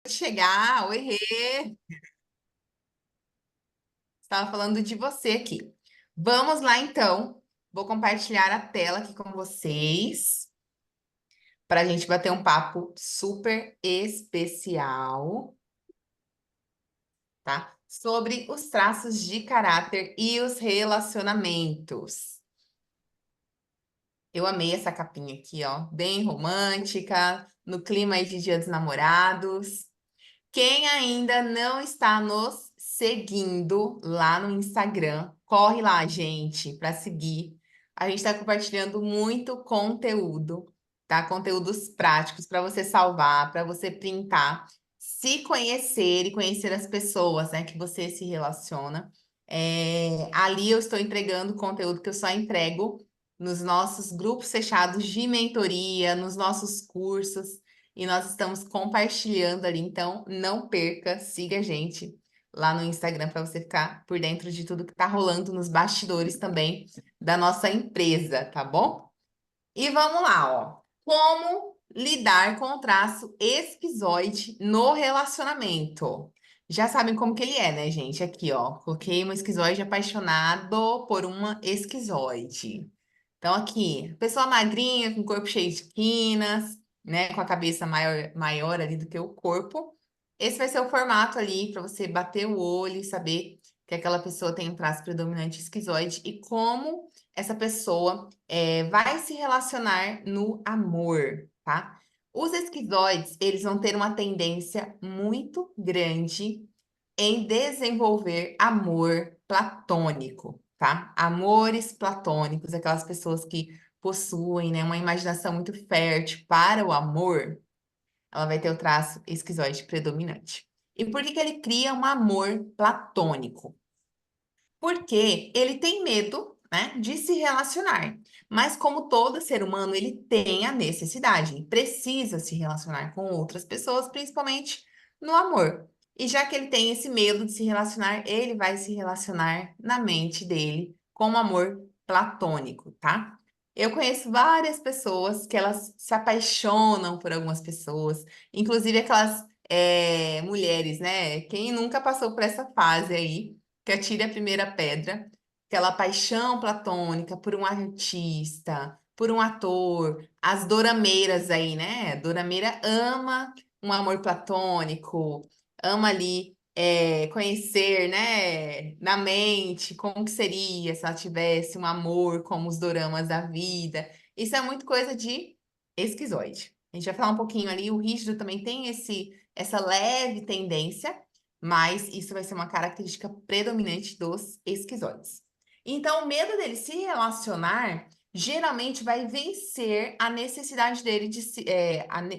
Chegar, oi, Rê. Estava falando de você aqui. Vamos lá, então. Vou compartilhar a tela aqui com vocês para a gente bater um papo super especial, tá? Sobre os traços de caráter e os relacionamentos. Eu amei essa capinha aqui, ó, bem romântica, no clima aí de Dia dos Namorados. Quem ainda não está nos seguindo lá no Instagram, corre lá, gente, para seguir. A gente está compartilhando muito conteúdo, tá? Conteúdos práticos para você salvar, para você printar, se conhecer e conhecer as pessoas, né, que você se relaciona. Ali eu estou entregando conteúdo que eu só entrego nos nossos grupos fechados de mentoria, nos nossos cursos. E nós estamos compartilhando ali, então não perca, siga a gente lá no Instagram para você ficar por dentro de tudo que está rolando nos bastidores também da nossa empresa, tá bom? E vamos lá, ó. Como lidar com o traço esquizoide no relacionamento? Já sabem como que ele é, né, gente? Aqui, ó, coloquei um esquizoide apaixonado por uma esquizoide. Então, aqui, pessoa magrinha, com corpo cheio de quinas, né? Com a cabeça maior ali do que o corpo. Esse vai ser o formato ali para você bater o olho e saber que aquela pessoa tem um traço predominante esquizoide e como essa pessoa vai se relacionar no amor, tá? Os esquizoides, eles vão ter uma tendência muito grande em desenvolver amor platônico, tá? Amores platônicos, aquelas pessoas que possuem, né, uma imaginação muito fértil para o amor, ela vai ter o traço esquizoide predominante. E por que que ele cria um amor platônico? Porque ele tem medo, né, de se relacionar. Mas como todo ser humano, ele tem a necessidade, ele precisa se relacionar com outras pessoas, principalmente no amor. E já que ele tem esse medo de se relacionar, ele vai se relacionar na mente dele com um amor platônico, tá? Eu conheço várias pessoas que elas se apaixonam por algumas pessoas, inclusive aquelas mulheres, né? Quem nunca passou por essa fase aí? Que atire a primeira pedra, aquela paixão platônica por um artista, por um ator, as dorameiras aí, né? Dorameira ama um amor platônico, ama ali conhecer, né, na mente como que seria se ela tivesse um amor como os doramas da vida. Isso é muito coisa de esquizoide. A gente vai falar um pouquinho ali, o rígido também tem essa leve tendência, mas isso vai ser uma característica predominante dos esquizoides. Então, o medo dele se relacionar geralmente vai vencer a necessidade dele de se,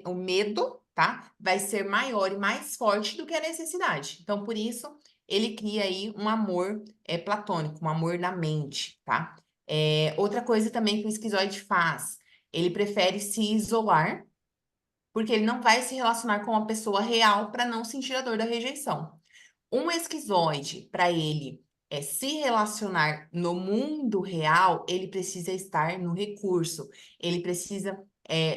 o medo, tá? Vai ser maior e mais forte do que a necessidade. Então, por isso, ele cria aí um amor platônico, um amor na mente, tá? Outra coisa também que o esquizoide faz, ele prefere se isolar porque ele não vai se relacionar com uma pessoa real para não sentir a dor da rejeição. Um esquizoide, para ele se relacionar no mundo real, ele precisa estar no recurso, ele precisa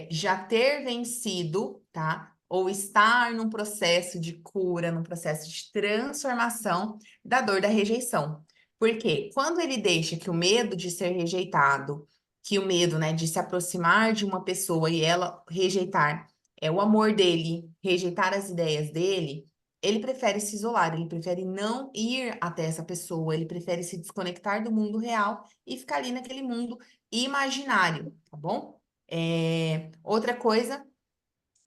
já ter vencido, tá? Ou estar num processo de cura, num processo de transformação da dor da rejeição. Porque quando ele deixa que o medo de ser rejeitado, que o medo, né, de se aproximar de uma pessoa e ela rejeitar o amor dele, rejeitar as ideias dele, ele prefere se isolar, ele prefere não ir até essa pessoa, ele prefere se desconectar do mundo real e ficar ali naquele mundo imaginário, tá bom? Outra coisa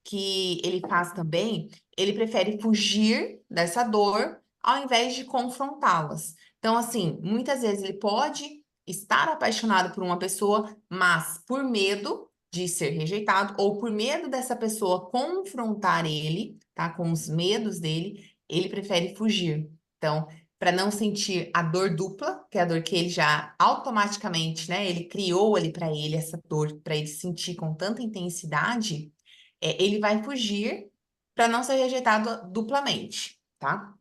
que ele faz também, ele prefere fugir dessa dor ao invés de confrontá-las. Então, assim, muitas vezes ele pode estar apaixonado por uma pessoa, mas por medo de ser rejeitado ou por medo dessa pessoa confrontar ele, tá? Com os medos dele, ele prefere fugir. Então, para não sentir a dor dupla, que é a dor que ele já automaticamente, né? Ele criou ali para ele essa dor, para ele sentir com tanta intensidade, ele vai fugir para não ser rejeitado duplamente, tá?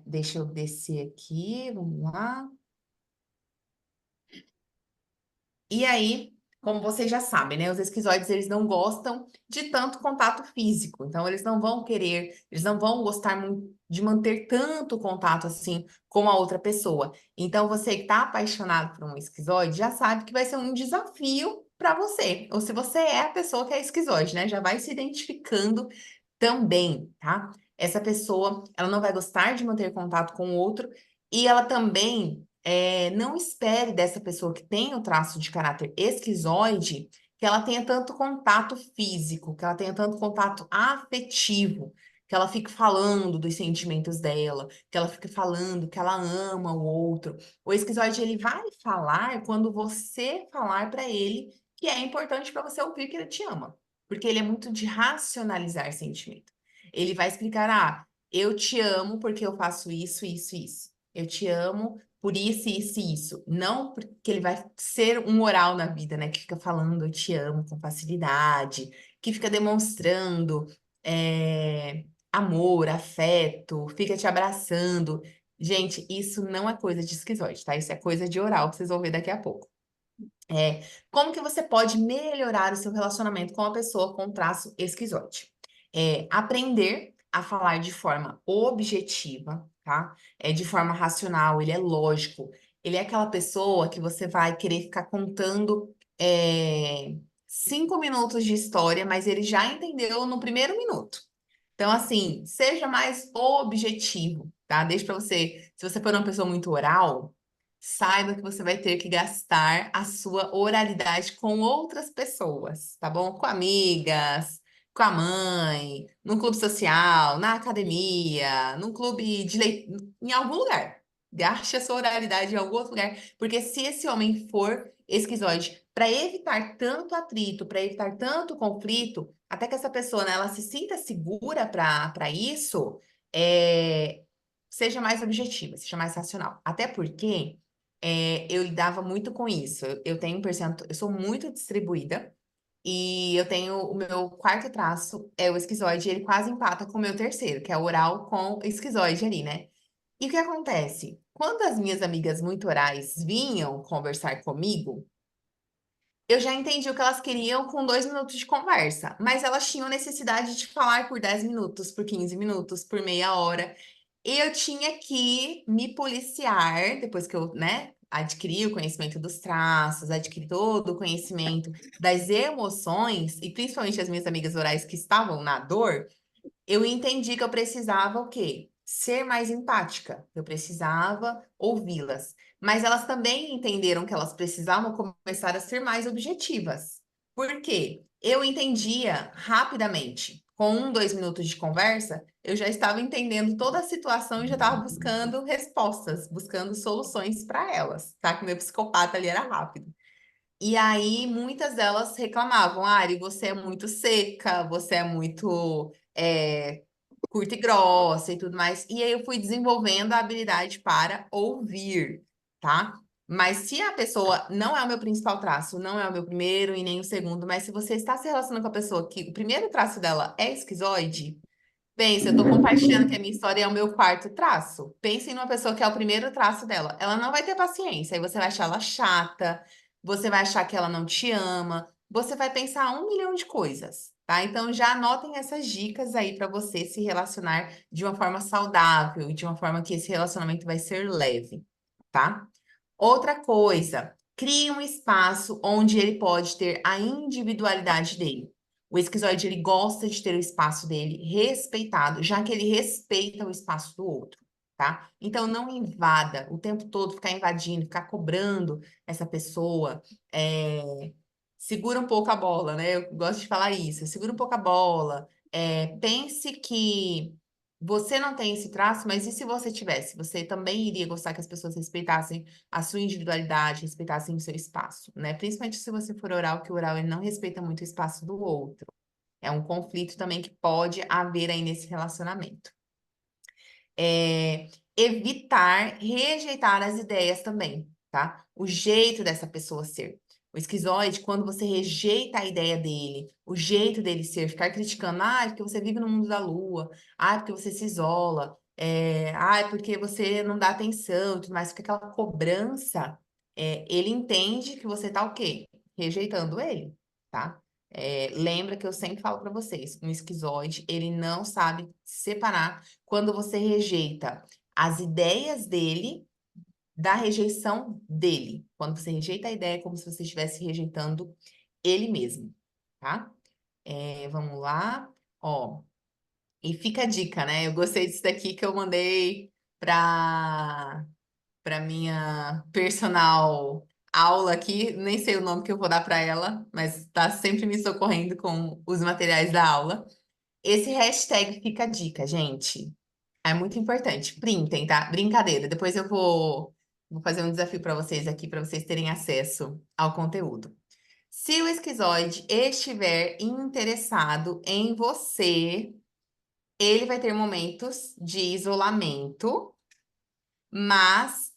Deixa eu descer aqui, vamos lá. E aí, como vocês já sabem, né? Os esquizoides, eles não gostam de tanto contato físico. Então, eles não vão querer, eles não vão gostar muito de manter tanto contato assim com a outra pessoa. Então, você que está apaixonado por um esquizoide, já sabe que vai ser um desafio para você. Ou se você é a pessoa que é esquizoide, né? Já vai se identificando também, tá? Essa pessoa, ela não vai gostar de manter contato com o outro e ela também não espere dessa pessoa que tem o traço de caráter esquizoide que ela tenha tanto contato físico, que ela tenha tanto contato afetivo, que ela fique falando dos sentimentos dela, que ela fique falando que ela ama o outro. O esquizoide, ele vai falar quando você falar para ele que é importante para você ouvir que ele te ama, porque ele é muito de racionalizar sentimento. Ele vai explicar, eu te amo porque eu faço isso, isso, isso. Eu te amo por isso, isso e isso. Não porque ele vai ser um oral na vida, né? Que fica falando eu te amo com facilidade, que fica demonstrando amor, afeto, fica te abraçando. Gente, isso não é coisa de esquizoide, tá? Isso é coisa de oral que vocês vão ver daqui a pouco. Como que você pode melhorar o seu relacionamento com a pessoa com traço esquizoide? Aprender a falar de forma objetiva, tá? De forma racional, ele é lógico. Ele é aquela pessoa que você vai querer ficar contando 5 minutos de história, mas ele já entendeu no primeiro minuto. Então, assim, seja mais objetivo, tá? Deixa para você, se você for uma pessoa muito oral, saiba que você vai ter que gastar a sua oralidade com outras pessoas, tá bom? Com amigas, com a mãe, num clube social, na academia, num clube de em algum lugar. Gaste a sua oralidade em algum outro lugar, porque se esse homem for esquizoide, para evitar tanto atrito, para evitar tanto conflito, até que essa pessoa, né, ela se sinta segura para isso, seja mais objetiva, seja mais racional. Até porque eu lidava muito com isso. Eu tenho eu sou muito distribuída e eu tenho o meu quarto traço, é o esquizoide, e ele quase empata com o meu terceiro, que é o oral com esquizoide ali, né? E o que acontece? Quando as minhas amigas muito orais vinham conversar comigo, eu já entendi o que elas queriam com 2 minutos de conversa, mas elas tinham necessidade de falar por 10 minutos, por 15 minutos, por meia hora. E eu tinha que me policiar, depois que eu, né, adquiri o conhecimento dos traços, adquiri todo o conhecimento das emoções, e principalmente as minhas amigas orais que estavam na dor, eu entendi que eu precisava o quê? Ser mais empática. Eu precisava ouvi-las. Mas elas também entenderam que elas precisavam começar a ser mais objetivas. Por quê? Eu entendia rapidamente. Com 2 minutos de conversa, eu já estava entendendo toda a situação e já estava buscando respostas, buscando soluções para elas, tá? Que meu psicopata ali era rápido. E aí, muitas delas reclamavam, Ari, você é muito seca, você é muito curta e grossa e tudo mais. E aí eu fui desenvolvendo a habilidade para ouvir, tá? Mas se a pessoa não é o meu principal traço, não é o meu primeiro e nem o segundo, mas se você está se relacionando com a pessoa que o primeiro traço dela é esquizoide, pensa, eu estou compartilhando que a minha história é o meu quarto traço. Pense numa pessoa que é o primeiro traço dela. Ela não vai ter paciência, aí você vai achar ela chata, você vai achar que ela não te ama, você vai pensar 1 milhão de coisas, tá? Então já anotem essas dicas aí para você se relacionar de uma forma saudável, de uma forma que esse relacionamento vai ser leve, tá? Outra coisa, crie um espaço onde ele pode ter a individualidade dele. O esquizoide, ele gosta de ter o espaço dele respeitado, já que ele respeita o espaço do outro, tá? Então, não invada o tempo todo, ficar invadindo, ficar cobrando essa pessoa. Segura um pouco a bola, né? Eu gosto de falar isso. Segura um pouco a bola. Pense que você não tem esse traço, mas e se você tivesse? Você também iria gostar que as pessoas respeitassem a sua individualidade, respeitassem o seu espaço, né? Principalmente se você for oral, que o oral ele não respeita muito o espaço do outro. É um conflito também que pode haver aí nesse relacionamento. Evitar rejeitar as ideias também, tá? O jeito dessa pessoa ser. O esquizoide, quando você rejeita a ideia dele, o jeito dele ser, ficar criticando, porque você vive no mundo da lua, porque você se isola, porque você não dá atenção, e tudo mais, fica aquela cobrança, ele entende que você tá o quê? rejeitando ele, tá? Lembra que eu sempre falo para vocês, um esquizoide, ele não sabe separar quando você rejeita as ideias dele da rejeição dele. Quando você rejeita a ideia, é como se você estivesse rejeitando ele mesmo, tá? Vamos lá, ó. E fica a dica, né? Eu gostei disso daqui que eu mandei para minha personal aula aqui, nem sei o nome que eu vou dar para ela, mas tá sempre me socorrendo com os materiais da aula. Esse hashtag fica a dica, gente. É muito importante. Printem, tá? Brincadeira. Depois vou fazer um desafio para vocês aqui, para vocês terem acesso ao conteúdo. Se o esquizoide estiver interessado em você, ele vai ter momentos de isolamento, mas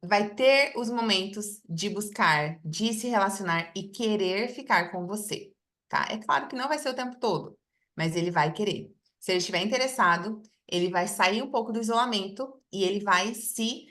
vai ter os momentos de buscar, de se relacionar e querer ficar com você, tá? É claro que não vai ser o tempo todo, mas ele vai querer. Se ele estiver interessado, ele vai sair um pouco do isolamento e ele vai se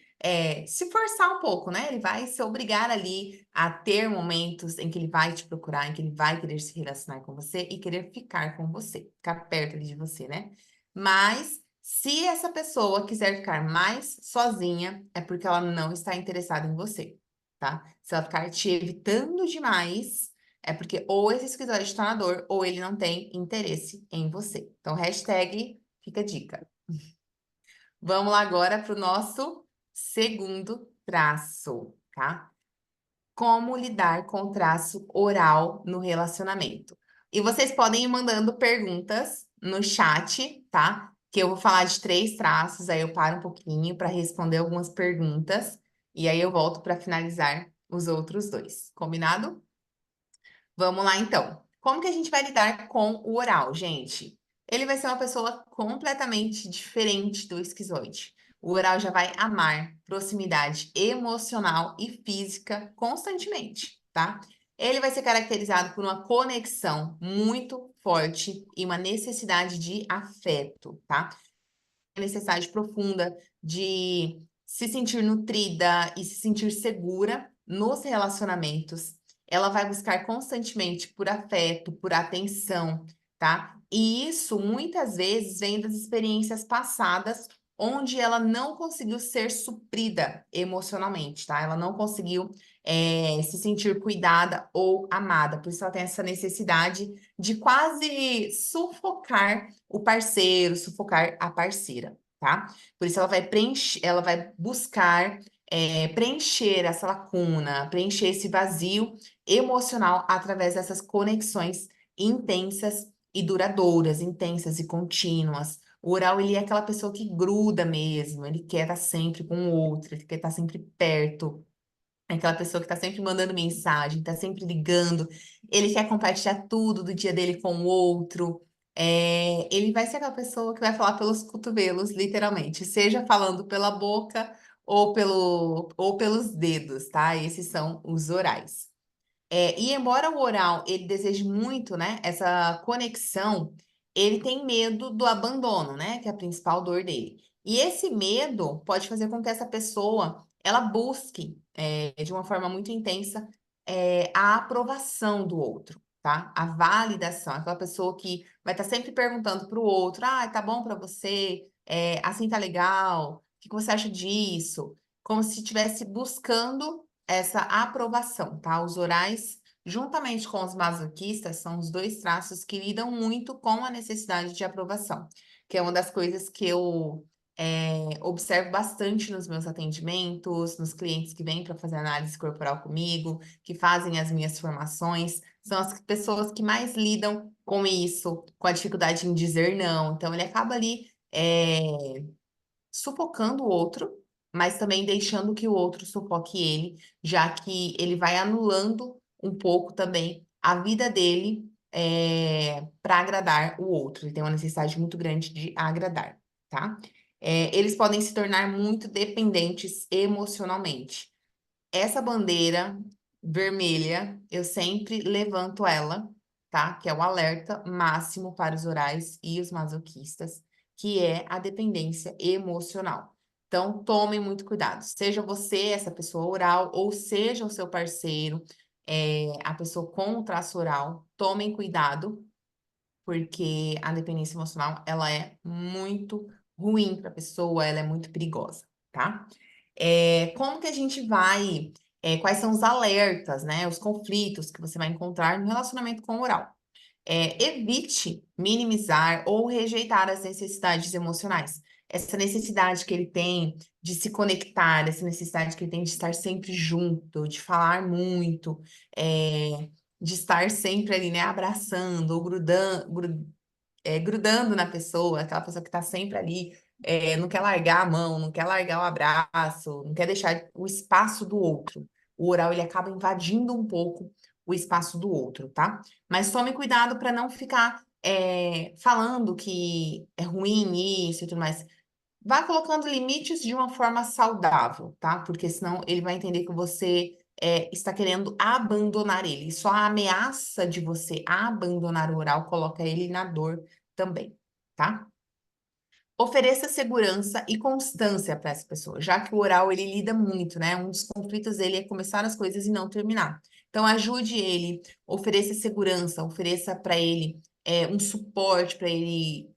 forçar um pouco, né? Ele vai se obrigar ali a ter momentos em que ele vai te procurar, em que ele vai querer se relacionar com você e querer ficar com você, ficar perto ali de você, né? Mas se essa pessoa quiser ficar mais sozinha, é porque ela não está interessada em você, tá? Se ela ficar te evitando demais, é porque ou esse escritório está na dor, ou ele não tem interesse em você. Então, hashtag fica a dica. Vamos lá agora para o nosso segundo traço, tá? Como lidar com o traço oral no relacionamento. E vocês podem ir mandando perguntas no chat, tá? Que eu vou falar de 3 traços, aí eu paro um pouquinho para responder algumas perguntas e aí eu volto para finalizar os outros 2. Combinado? Vamos lá então. Como que a gente vai lidar com o oral, gente? Ele vai ser uma pessoa completamente diferente do esquizoide. O oral já vai amar proximidade emocional e física constantemente, tá? Ele vai ser caracterizado por uma conexão muito forte e uma necessidade de afeto, tá? Necessidade profunda de se sentir nutrida e se sentir segura nos relacionamentos. Ela vai buscar constantemente por afeto, por atenção, tá? E isso muitas vezes vem das experiências passadas onde ela não conseguiu ser suprida emocionalmente, tá? Ela não conseguiu se sentir cuidada ou amada. Por isso ela tem essa necessidade de quase sufocar o parceiro, sufocar a parceira, tá? Por isso ela vai buscar preencher essa lacuna, preencher esse vazio emocional através dessas conexões intensas e duradouras, intensas e contínuas. O oral, ele é aquela pessoa que gruda mesmo, ele quer estar sempre com o outro, ele quer estar sempre perto. É aquela pessoa que tá sempre mandando mensagem, tá sempre ligando, ele quer compartilhar tudo do dia dele com o outro. Ele vai ser aquela pessoa que vai falar pelos cotovelos, literalmente, seja falando pela boca ou pelos dedos, tá? Esses são os orais. E embora o oral ele deseje muito, né, essa conexão, ele tem medo do abandono, né, que é a principal dor dele. E esse medo pode fazer com que essa pessoa ela busque de uma forma muito intensa a aprovação do outro, tá? A validação, aquela pessoa que vai estar sempre perguntando para o outro, ah, tá bom para você? Assim tá legal? O que que você acha disso? Como se estivesse buscando essa aprovação, tá? Os orais, juntamente com os masoquistas, são os 2 traços que lidam muito com a necessidade de aprovação, que é uma das coisas que eu observo bastante nos meus atendimentos, nos clientes que vêm para fazer análise corporal comigo, que fazem as minhas formações, são as pessoas que mais lidam com isso, com a dificuldade em dizer não. Então, ele acaba ali sufocando o outro, mas também deixando que o outro sufoque ele, já que ele vai anulando um pouco também a vida dele para agradar o outro. Ele tem uma necessidade muito grande de agradar, tá? Eles podem se tornar muito dependentes emocionalmente. Essa bandeira vermelha, eu sempre levanto ela, tá? Que é o alerta máximo para os orais e os masoquistas, que é a dependência emocional. Então, tomem muito cuidado. Seja você essa pessoa oral, ou seja o seu parceiro, a pessoa com o traço oral, tomem cuidado, porque a dependência emocional, ela é muito ruim para a pessoa, ela é muito perigosa, tá? Como que a gente vai, quais são os alertas, né, os conflitos que você vai encontrar no relacionamento com o oral? Evite minimizar ou rejeitar as necessidades emocionais. Essa necessidade que ele tem de se conectar, essa necessidade que ele tem de estar sempre junto, de falar muito, de estar sempre ali, né, abraçando ou grudando na pessoa, aquela pessoa que está sempre ali, não quer largar a mão, não quer largar o abraço, não quer deixar o espaço do outro. O oral, ele acaba invadindo um pouco o espaço do outro, tá? Mas tome cuidado para não ficar falando que é ruim isso e tudo mais. Vá colocando limites de uma forma saudável, tá? Porque senão ele vai entender que você está querendo abandonar ele. E só a ameaça de você abandonar o oral coloca ele na dor também, tá? Ofereça segurança e constância para essa pessoa, já que o oral ele lida muito, né? Um dos conflitos dele é começar as coisas e não terminar. Então ajude ele, ofereça segurança, ofereça para ele um suporte para ele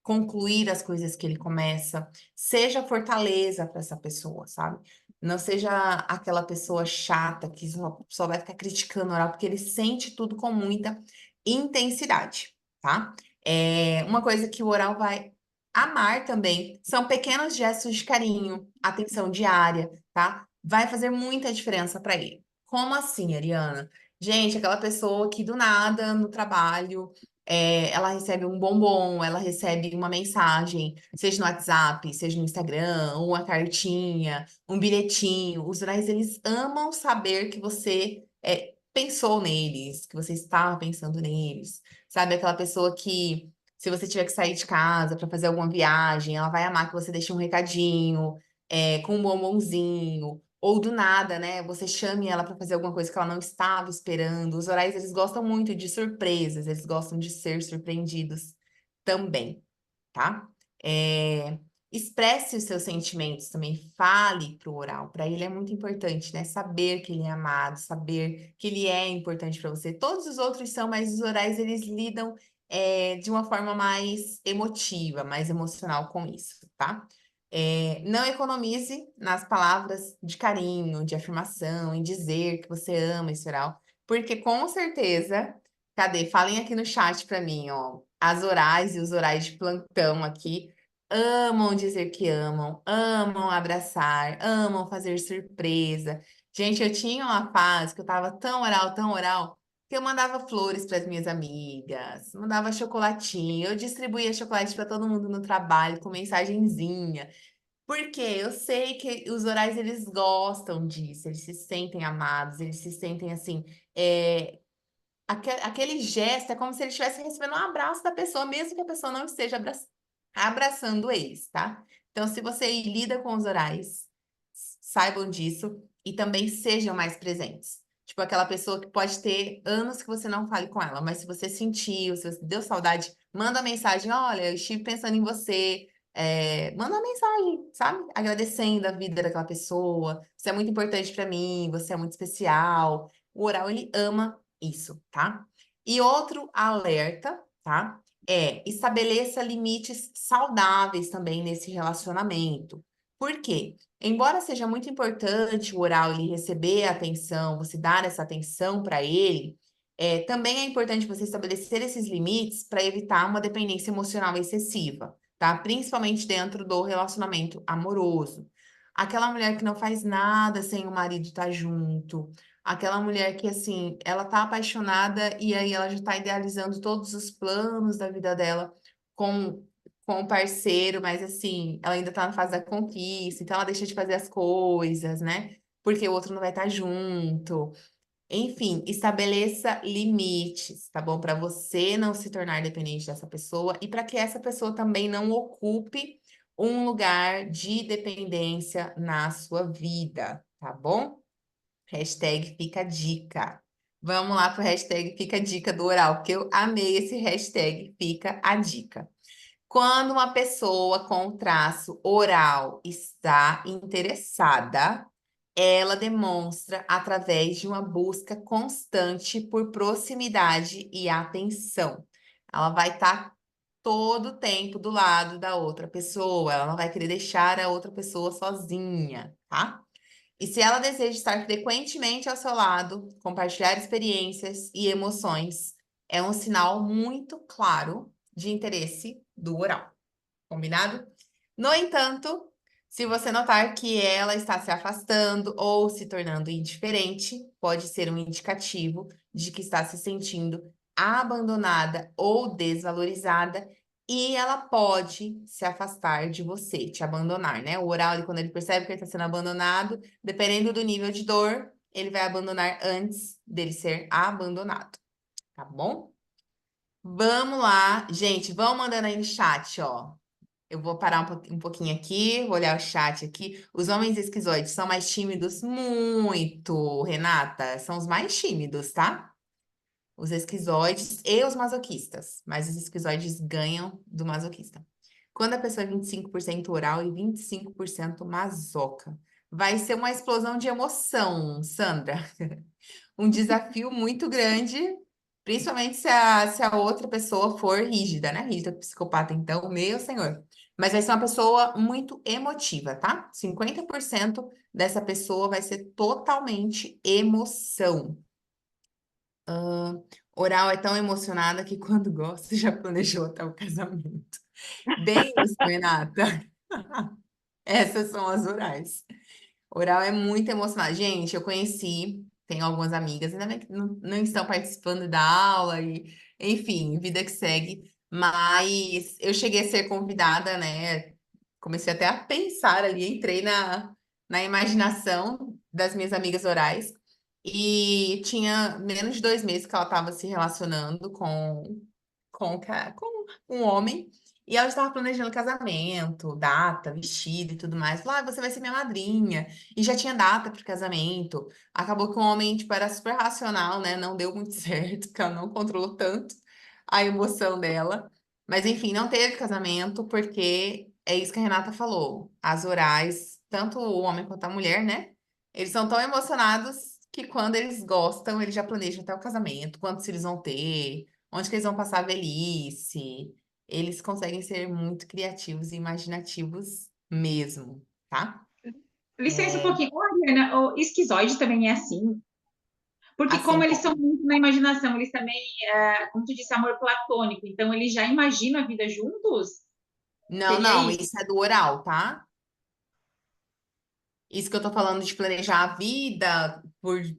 concluir as coisas que ele começa, seja fortaleza para essa pessoa, sabe? Não seja aquela pessoa chata que só vai ficar criticando o oral, porque ele sente tudo com muita intensidade, tá? Uma coisa que o oral vai amar também são pequenos gestos de carinho, atenção diária, tá? Vai fazer muita diferença para ele. Como assim, Ariana? Gente, aquela pessoa que do nada no trabalho ela recebe um bombom, ela recebe uma mensagem, seja no WhatsApp, seja no Instagram, uma cartinha, um bilhetinho. Os orais, eles amam saber que você pensou neles, que você estava pensando neles. Sabe, aquela pessoa que, se você tiver que sair de casa para fazer alguma viagem, ela vai amar que você deixe um recadinho, com um bombonzinho. Ou do nada, né? Você chame ela para fazer alguma coisa que ela não estava esperando. Os orais, eles gostam muito de surpresas, eles gostam de ser surpreendidos também, tá? É, Expresse os seus sentimentos também, fale pro oral. Para ele é muito importante, né? Saber que ele é amado, saber que ele é importante para você. Todos os outros são, mas os orais, eles lidam de uma forma mais emotiva, mais emocional com isso, tá? Não economize nas palavras de carinho, de afirmação, em dizer que você ama esse oral, porque com certeza, cadê? Falem aqui no chat para mim, ó. As orais e os orais de plantão aqui amam dizer que amam abraçar, amam fazer surpresa. Gente, eu tinha uma fase que eu tava tão oral, que eu mandava flores para as minhas amigas, mandava chocolatinho, eu distribuía chocolate para todo mundo no trabalho com mensagenzinha. Porque eu sei que os orais eles gostam disso, eles se sentem amados, eles se sentem assim, aquele gesto é como se eles estivessem recebendo um abraço da pessoa, mesmo que a pessoa não esteja abraçando eles, tá? Então, se você lida com os orais, saibam disso e também sejam mais presentes. Tipo, aquela pessoa que pode ter anos que você não fale com ela, mas se você sentiu, se você deu saudade, manda mensagem, olha, eu estive pensando em você, manda uma mensagem, sabe? Agradecendo a vida daquela pessoa, você é muito importante para mim, você é muito especial. O oral, ele ama isso, tá? E outro alerta, tá? Estabeleça limites saudáveis também nesse relacionamento. Por quê? Embora seja muito importante o oral ele receber atenção, você dar essa atenção para ele, também é importante você estabelecer esses limites para evitar uma dependência emocional excessiva, tá? Principalmente dentro do relacionamento amoroso. Aquela mulher que não faz nada sem o marido estar junto, aquela mulher que, assim, ela tá apaixonada e aí ela já tá idealizando todos os planos da vida dela com, com o parceiro, mas, assim, ela ainda tá na fase da conquista, então ela deixa de fazer as coisas, né? Porque o outro não vai estar junto. Enfim, estabeleça limites, tá bom? Para você não se tornar dependente dessa pessoa e para que essa pessoa também não ocupe um lugar de dependência na sua vida, tá bom? Hashtag fica a dica. Vamos lá pro hashtag fica a dica do oral, porque eu amei esse hashtag fica a dica. Quando uma pessoa com traço oral está interessada, ela demonstra através de uma busca constante por proximidade e atenção. Ela vai estar todo o tempo do lado da outra pessoa, ela não vai querer deixar a outra pessoa sozinha, tá? E se ela deseja estar frequentemente ao seu lado, compartilhar experiências e emoções, é um sinal muito claro de interesse do oral. Combinado? No entanto, se você notar que ela está se afastando ou se tornando indiferente, pode ser um indicativo de que está se sentindo abandonada ou desvalorizada e ela pode se afastar de você, te abandonar, né? O oral, quando ele percebe que ele está sendo abandonado, dependendo do nível de dor, ele vai abandonar antes dele ser abandonado, tá bom? Vamos lá, gente, vão mandando aí no chat, ó. Eu vou parar um pouquinho aqui, vou olhar o chat aqui. Os homens esquizoides são mais tímidos? Muito, Renata. São os mais tímidos, tá? Os esquizoides e os masoquistas. Mas os esquizoides ganham do masoquista. Quando a pessoa é 25% oral e 25% masoca. Vai ser uma explosão de emoção, Sandra. Um desafio muito grande, principalmente se a outra pessoa for rígida, né? Rígida, psicopata, então, meu senhor. Mas vai ser uma pessoa muito emotiva, tá? 50% dessa pessoa vai ser totalmente emoção. Oral é tão emocionada que quando gosta já planejou até o casamento. Bem isso, Renata. Essas são as orais. Oral é muito emocionante. Gente, eu conheci, tenho algumas amigas, ainda bem que não estão participando da aula, e, enfim, vida que segue. Mas eu cheguei a ser convidada, né? Comecei até a pensar ali, entrei na imaginação das minhas amigas orais. E tinha menos de 2 meses que ela estava se relacionando com um homem. E ela estava planejando casamento, data, vestido e tudo mais. Falou, você vai ser minha madrinha. E já tinha data para o casamento. Acabou que o homem, tipo, era super racional, né? Não deu muito certo, porque ela não controlou tanto a emoção dela. Mas, enfim, não teve casamento, porque é isso que a Renata falou. As orais, tanto o homem quanto a mulher, né? Eles são tão emocionados que quando eles gostam, eles já planejam até o casamento, quantos eles vão ter, onde que eles vão passar a velhice. Eles conseguem ser muito criativos e imaginativos mesmo, tá? Licença um pouquinho. Ô, Ariana, o esquizoide também é assim? Porque como Assim eles são como. muito na imaginação, eles também, como tu disse, amor platônico, então eles já imaginam a vida juntos? Não, Seria não, isso? isso é do oral, tá? Isso que eu tô falando de planejar a vida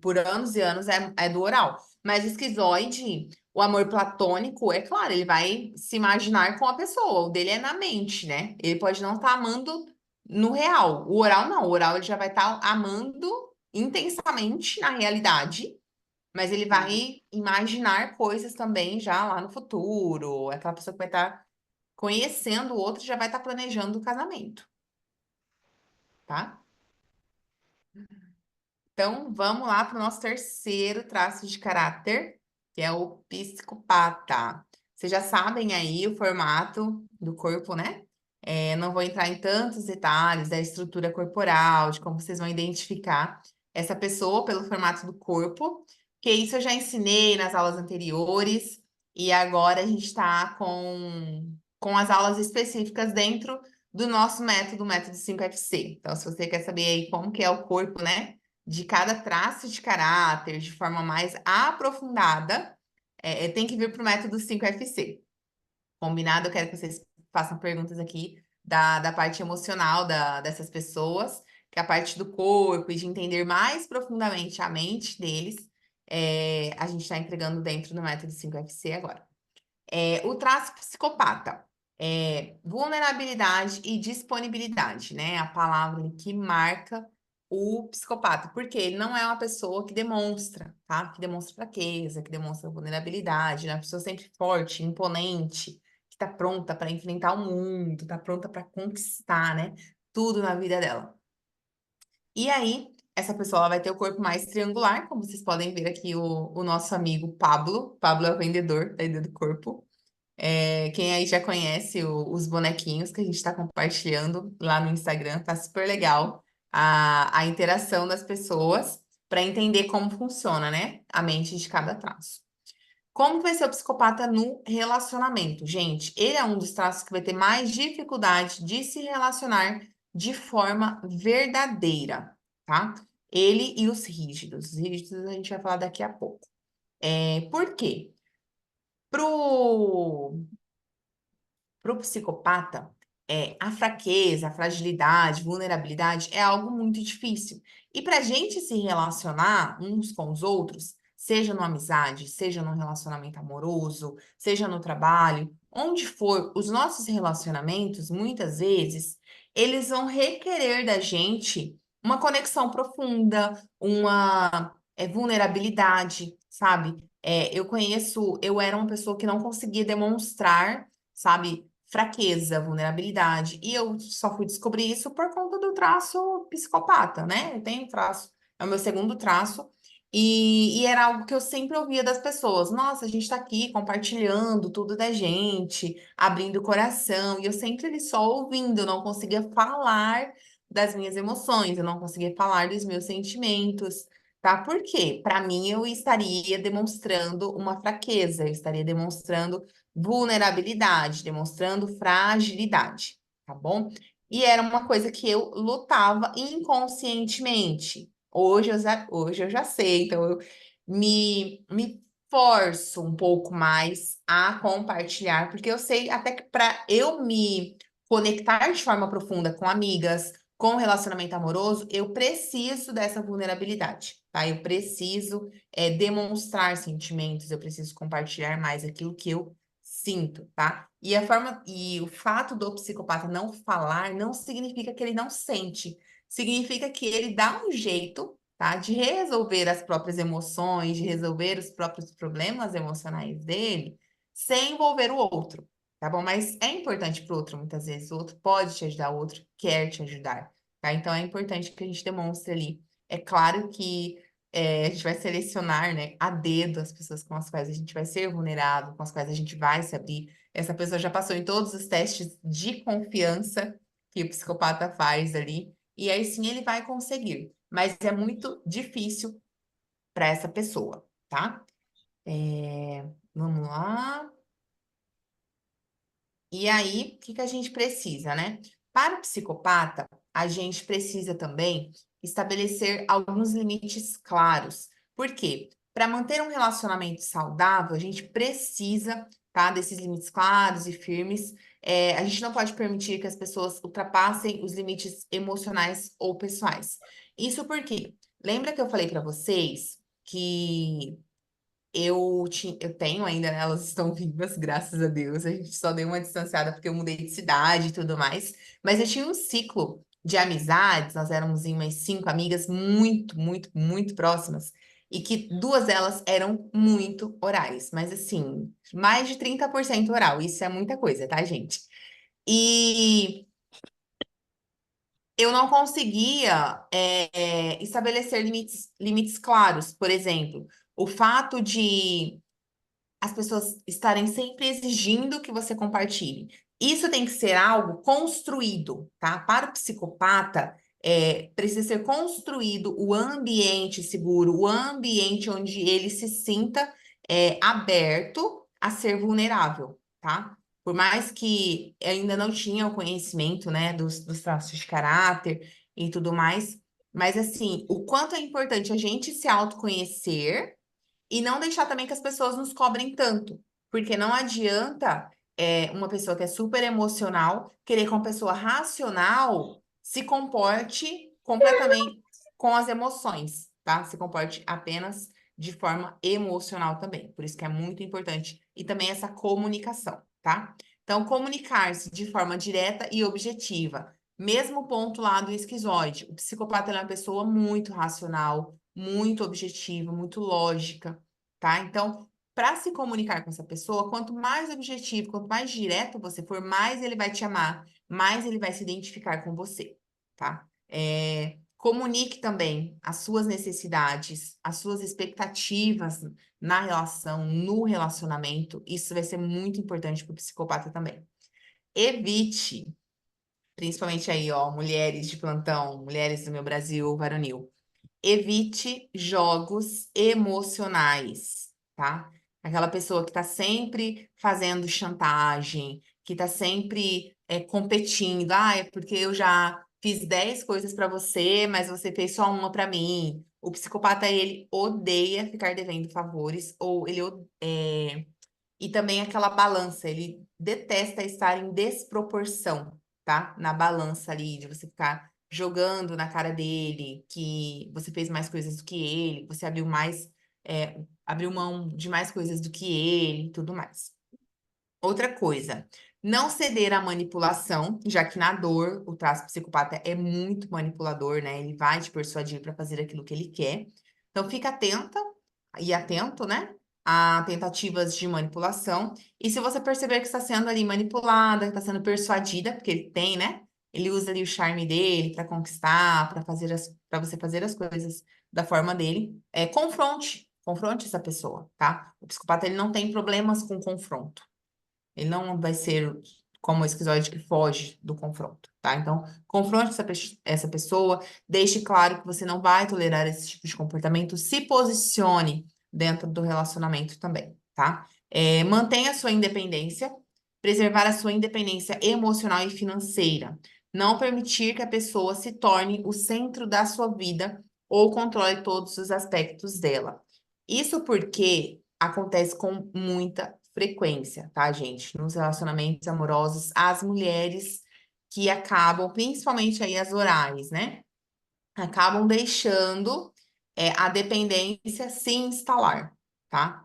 por anos e anos é do oral. Mas o esquizoide, o amor platônico, é claro, ele vai se imaginar com a pessoa. O dele é na mente, né? Ele pode não estar amando no real. O oral não. O oral ele já vai estar amando intensamente na realidade, mas ele Hum. vai imaginar coisas também já lá no futuro. Aquela pessoa que vai estar conhecendo o outro já vai estar planejando o casamento, tá? Então, vamos lá para o nosso terceiro traço de caráter, que é o psicopata. Vocês já sabem aí o formato do corpo, né? Não vou entrar em tantos detalhes da estrutura corporal, de como vocês vão identificar essa pessoa pelo formato do corpo, que isso eu já ensinei nas aulas anteriores, e agora a gente está com as aulas específicas dentro do nosso método, o método 5FC. Então, se você quer saber aí como que é o corpo, né? De cada traço de caráter de forma mais aprofundada, tem que vir para o método 5FC. Combinado? Eu quero que vocês façam perguntas aqui da parte emocional dessas pessoas, que é a parte do corpo e de entender mais profundamente a mente deles. A gente está entregando dentro do método 5FC agora. O traço psicopata. Vulnerabilidade e disponibilidade, né? A palavra que marca o psicopata, porque ele não é uma pessoa que demonstra, tá? Que demonstra fraqueza, que demonstra vulnerabilidade, né? Uma pessoa sempre forte, imponente, que tá pronta para enfrentar o mundo, tá pronta para conquistar, né? Tudo na vida dela. E aí, essa pessoa ela vai ter o corpo mais triangular, como vocês podem ver aqui o nosso amigo Pablo. Pablo é o vendedor da ideia do corpo. Quem aí já conhece os bonequinhos que a gente está compartilhando lá no Instagram, tá super legal. a interação das pessoas para entender como funciona, né? A mente de cada traço. Como vai ser o psicopata no relacionamento? Gente, ele é um dos traços que vai ter mais dificuldade de se relacionar de forma verdadeira, tá? Ele e os rígidos. Os rígidos a gente vai falar daqui a pouco. Por quê? Pro Para o psicopata, a fraqueza, a fragilidade, vulnerabilidade é algo muito difícil. E para a gente se relacionar uns com os outros, seja numa amizade, seja num relacionamento amoroso, seja no trabalho, onde for, os nossos relacionamentos, muitas vezes, eles vão requerer da gente uma conexão profunda, uma vulnerabilidade, sabe? Eu era uma pessoa que não conseguia demonstrar, sabe, fraqueza, vulnerabilidade. E eu só fui descobrir isso por conta do traço psicopata, né? Eu tenho traço, é o meu segundo traço. E era algo que eu sempre ouvia das pessoas. Nossa, a gente tá aqui compartilhando tudo da gente, abrindo o coração. E eu sempre ali só ouvindo, eu não conseguia falar das minhas emoções, eu não conseguia falar dos meus sentimentos, tá? Por quê? Para mim, eu estaria demonstrando uma fraqueza, eu estaria demonstrando vulnerabilidade, demonstrando fragilidade, tá bom? E era uma coisa que eu lutava inconscientemente. Hoje eu já sei, então eu me forço um pouco mais a compartilhar, porque eu sei até que para eu me conectar de forma profunda com amigas, com relacionamento amoroso, eu preciso dessa vulnerabilidade, tá? Eu preciso demonstrar sentimentos, eu preciso compartilhar mais aquilo que eu sinto, tá? E o fato do psicopata não falar não significa que ele não sente, significa que ele dá um jeito, tá, de resolver as próprias emoções, de resolver os próprios problemas emocionais dele, sem envolver o outro, tá bom? Mas é importante para o outro, muitas vezes, o outro pode te ajudar, o outro quer te ajudar, tá? Então é importante que a gente demonstre ali. É claro que a gente vai selecionar, né, a dedo as pessoas com as quais a gente vai ser vulnerável, com as quais a gente vai se abrir. Essa pessoa já passou em todos os testes de confiança que o psicopata faz ali, e aí sim ele vai conseguir. Mas é muito difícil para essa pessoa, tá? Vamos lá. E aí, o que que a gente precisa, né? Para o psicopata, a gente precisa também estabelecer alguns limites claros. Por quê? Para manter um relacionamento saudável, a gente precisa, tá, desses limites claros e firmes. A gente não pode permitir que as pessoas ultrapassem os limites emocionais ou pessoais. Isso porque, lembra que eu falei para vocês que eu tenho ainda, né? Elas estão vivas, graças a Deus. A gente só deu uma distanciada porque eu mudei de cidade e tudo mais. Mas eu tinha um ciclo de amizades, nós éramos em umas 5 amigas muito, muito, muito próximas. E que duas delas eram muito orais. Mas assim, mais de 30% oral. Isso é muita coisa, tá, gente? E eu não conseguia estabelecer limites claros. Por exemplo, o fato de as pessoas estarem sempre exigindo que você compartilhe. Isso tem que ser algo construído, tá? Para o psicopata, precisa ser construído o ambiente seguro, o ambiente onde ele se sinta aberto a ser vulnerável, tá? Por mais que eu ainda não tinha o conhecimento, né, dos traços de caráter e tudo mais, mas assim, o quanto é importante a gente se autoconhecer e não deixar também que as pessoas nos cobrem tanto, porque não adianta uma pessoa que é super emocional querer que uma pessoa racional se comporte completamente com as emoções, tá? Se comporte apenas de forma emocional também. Por isso que é muito importante. E também essa comunicação, tá? Então, comunicar-se de forma direta e objetiva. Mesmo ponto lá do esquizoide. O psicopata ele é uma pessoa muito racional, muito objetiva, muito lógica, tá? Então, para se comunicar com essa pessoa, quanto mais objetivo, quanto mais direto você for, mais ele vai te amar, mais ele vai se identificar com você, tá? Comunique também as suas necessidades, as suas expectativas na relação, no relacionamento. Isso vai ser muito importante para o psicopata também. Evite principalmente aí, ó, mulheres de plantão, mulheres do meu Brasil varonil. Evite jogos emocionais, tá? Aquela pessoa que tá sempre fazendo chantagem, que tá sempre competindo. Ah, é porque eu já fiz 10 coisas pra você, mas você fez só uma pra mim. O psicopata, ele odeia ficar devendo favores, ou e também aquela balança, ele detesta estar em desproporção, tá? Na balança ali, de você ficar jogando na cara dele, que você fez mais coisas do que ele, você abriu mão de mais coisas do que ele e tudo mais. Outra coisa, não ceder à manipulação, já que na dor o traço psicopata é muito manipulador, né? Ele vai te persuadir para fazer aquilo que ele quer. Então fica atenta e atento, né? A tentativas de manipulação. E se você perceber que está sendo ali manipulada, que está sendo persuadida, porque ele tem, né? Ele usa ali o charme dele para conquistar, para você fazer as coisas da forma dele. Confronte essa pessoa, tá? O psicopata ele não tem problemas com confronto. Ele não vai ser como o esquizoide que foge do confronto, tá? Então, confronte essa pessoa, deixe claro que você não vai tolerar esse tipo de comportamento, se posicione dentro do relacionamento também, tá? Mantenha a sua independência, preservar a sua independência emocional e financeira. Não permitir que a pessoa se torne o centro da sua vida ou controle todos os aspectos dela. Isso porque acontece com muita frequência, tá, gente? Nos relacionamentos amorosos, as mulheres que acabam, principalmente aí as orais, né? Acabam deixando a dependência se instalar, tá?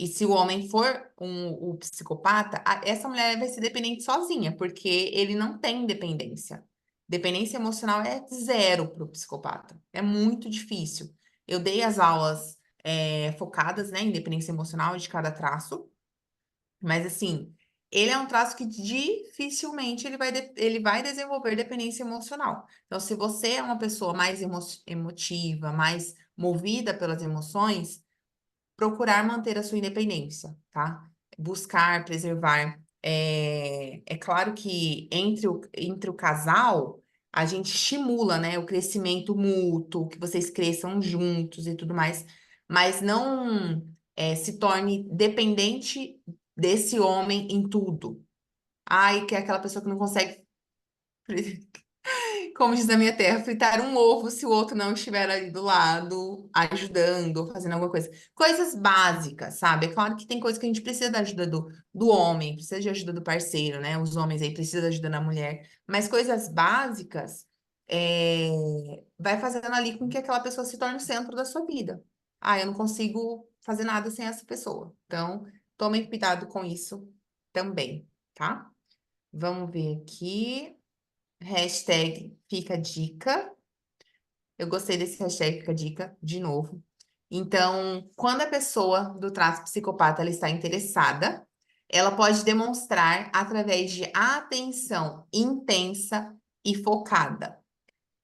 E se o homem for o psicopata, essa mulher vai ser dependente sozinha, porque ele não tem dependência. Dependência emocional é zero para o psicopata. É muito difícil. Eu dei as aulas focadas, né, em dependência emocional de cada traço. Mas assim, ele é um traço que dificilmente ele vai desenvolver dependência emocional. Então, se você é uma pessoa mais emotiva, mais movida pelas emoções, procurar manter a sua independência, tá? Buscar, preservar. É claro que entre o casal, a gente estimula, né, o crescimento mútuo, que vocês cresçam juntos e tudo mais, mas não se torne dependente desse homem em tudo. Ai, que é aquela pessoa que não consegue, como diz na minha terra, fritar um ovo se o outro não estiver ali do lado, ajudando, ou fazendo alguma coisa. Coisas básicas, sabe? É claro que tem coisas que a gente precisa da ajuda do homem, precisa de ajuda do parceiro, né? Os homens aí precisam da ajuda da mulher. Mas coisas básicas é, vai fazendo ali com que aquela pessoa se torne o centro da sua vida. Ah, eu não consigo fazer nada sem essa pessoa. Então, tomem cuidado com isso também, tá? Vamos ver aqui. Hashtag fica dica. Eu gostei desse hashtag fica dica, de novo. Então, quando a pessoa do traço psicopata ela está interessada, ela pode demonstrar através de atenção intensa e focada.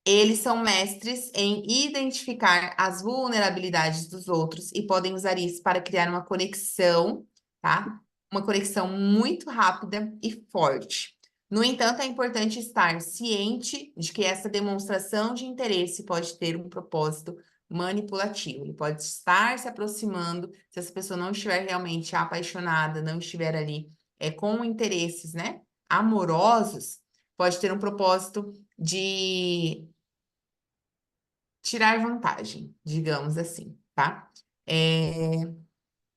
Eles são mestres em identificar as vulnerabilidades dos outros e podem usar isso para criar uma conexão, tá? Uma conexão muito rápida e forte. No entanto, é importante estar ciente de que essa demonstração de interesse pode ter um propósito manipulativo. Ele pode estar se aproximando, se essa pessoa não estiver realmente apaixonada, não estiver ali com interesses, né, amorosos, pode ter um propósito de tirar vantagem, digamos assim, tá? É,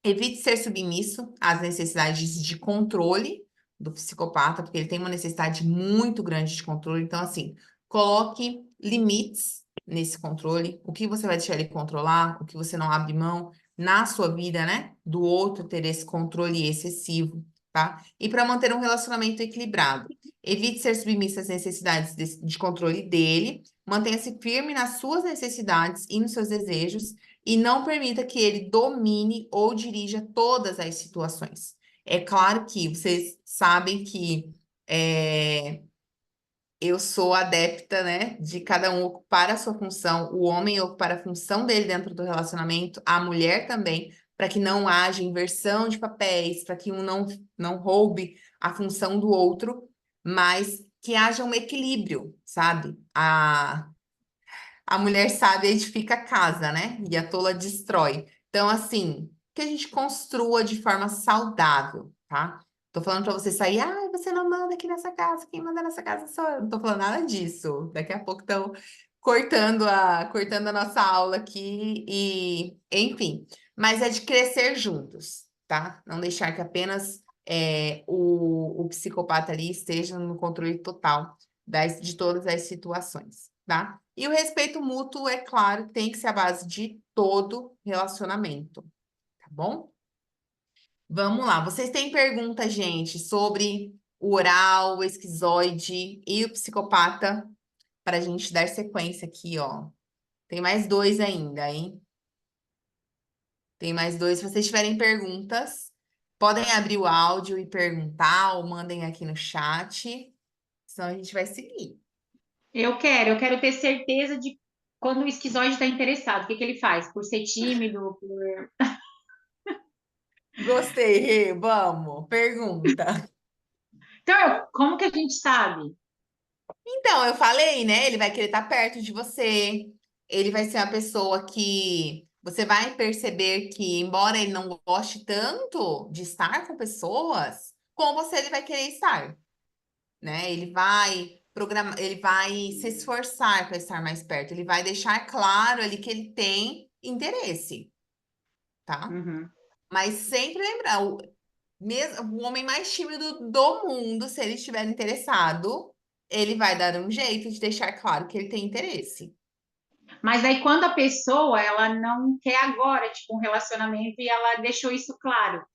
Evite ser submisso às necessidades de controle do psicopata, porque ele tem uma necessidade muito grande de controle. Então, assim, coloque limites nesse controle. O que você vai deixar ele controlar, o que você não abre mão na sua vida, né? Do outro ter esse controle excessivo, tá? E para manter um relacionamento equilibrado. Evite ser submisso às necessidades de controle dele. Mantenha-se firme nas suas necessidades e nos seus desejos e não permita que ele domine ou dirija todas as situações. É claro que vocês sabem que eu sou adepta, né, de cada um ocupar a sua função, o homem ocupar a função dele dentro do relacionamento, a mulher também, para que não haja inversão de papéis, para que um não roube a função do outro, mas que haja um equilíbrio, sabe? A mulher sábia edifica a casa, né? E a tola destrói. Então, assim, que a gente construa de forma saudável, tá? Tô falando pra você sair, ah, você não manda aqui nessa casa, quem manda nessa casa sou eu. Não tô falando nada disso. Daqui a pouco estão cortando a nossa aula aqui e, enfim. Mas é de crescer juntos, tá? Não deixar que apenas o psicopata ali esteja no controle total de todas as situações, tá? E o respeito mútuo, é claro, tem que ser a base de todo relacionamento, tá bom? Vamos lá. Vocês têm pergunta, gente, sobre o oral, o esquizoide e o psicopata, para a gente dar sequência aqui, ó. Tem mais dois ainda, hein? Tem mais dois. Se vocês tiverem perguntas, podem abrir o áudio e perguntar, ou mandem aqui no chat, senão a gente vai seguir. Eu quero ter certeza de quando o esquizoide está interessado. O que que ele faz? Por ser tímido, Gostei, Rê. Vamos. Pergunta. Então, como que a gente sabe? Então, eu falei, né? Ele vai querer estar perto de você. Ele vai ser uma pessoa que você vai perceber que, embora ele não goste tanto de estar com pessoas, com você ele vai querer estar, né? Ele vai programar, ele vai se esforçar para estar mais perto. Ele vai deixar claro ali que ele tem interesse, tá? Uhum. Mas sempre lembrar, o homem mais tímido do mundo, se ele estiver interessado, ele vai dar um jeito de deixar claro que ele tem interesse. Mas aí quando a pessoa ela não quer agora, tipo, um relacionamento e ela deixou isso claro,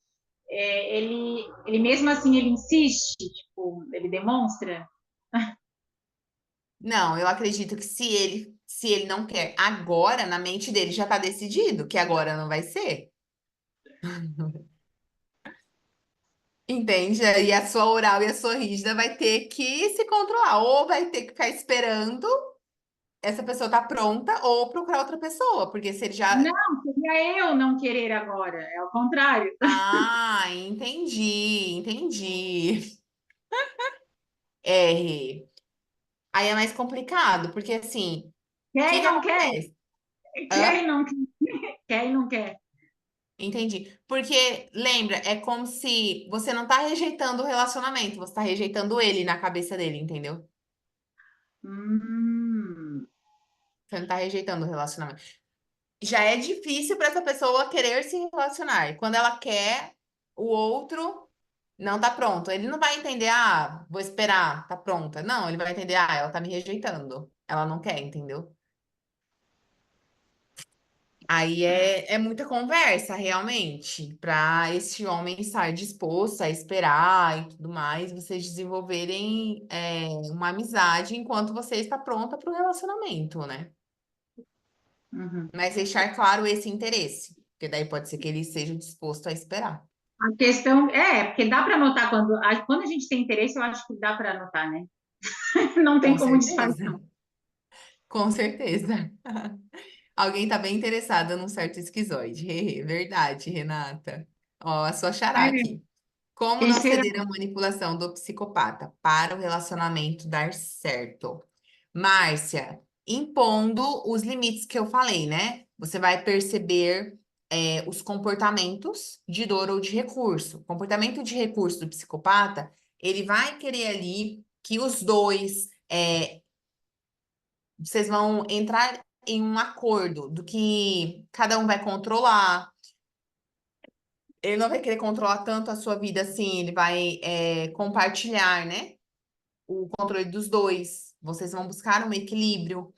ele mesmo assim ele insiste, tipo, ele demonstra. Não, eu acredito que se ele não quer agora, na mente dele já tá decidido que agora não vai ser. Entende? E a sua oral e a sua rígida vai ter que se controlar, ou vai ter que ficar esperando essa pessoa tá pronta, ou procurar outra pessoa, porque se ele já. Não, seria eu não querer agora, é o contrário. Ah, entendi. R. Aí é mais complicado, porque assim, o Quer que e que não quer, acontece? quer e Hã? não quer, quer e não quer. Entendi. Porque, lembra, é como se você não tá rejeitando o relacionamento, você tá rejeitando ele na cabeça dele, entendeu? Hum, Você não tá rejeitando o relacionamento. Já é difícil para essa pessoa querer se relacionar. Quando ela quer, o outro não tá pronto. Ele não vai entender, ah, vou esperar, tá pronta. Não, ele vai entender, ah, ela tá me rejeitando. Ela não quer, entendeu? Aí é muita conversa, realmente, para esse homem estar disposto a esperar e tudo mais, vocês desenvolverem uma amizade enquanto você está pronta para o relacionamento, né? uhum. Mas deixar claro esse interesse, porque daí pode ser que ele esteja disposto a esperar. A questão porque dá para notar quando a gente tem interesse, eu acho que dá para notar, né? Não tem Com como disfarçar. certeza, com certeza. Alguém está bem interessado num certo esquizoide. Verdade, Renata. Ó, a sua xará É, aqui. Como quem não será? ceder à manipulação do psicopata para o relacionamento dar certo? Márcia, impondo os limites que eu falei, né? Você vai perceber os comportamentos de dor ou de recurso. O comportamento de recurso do psicopata, ele vai querer ali que os dois, vocês vão entrar em um acordo do que cada um vai controlar. Ele não vai querer controlar tanto a sua vida assim, ele vai compartilhar, né? O controle dos dois. Vocês vão buscar um equilíbrio.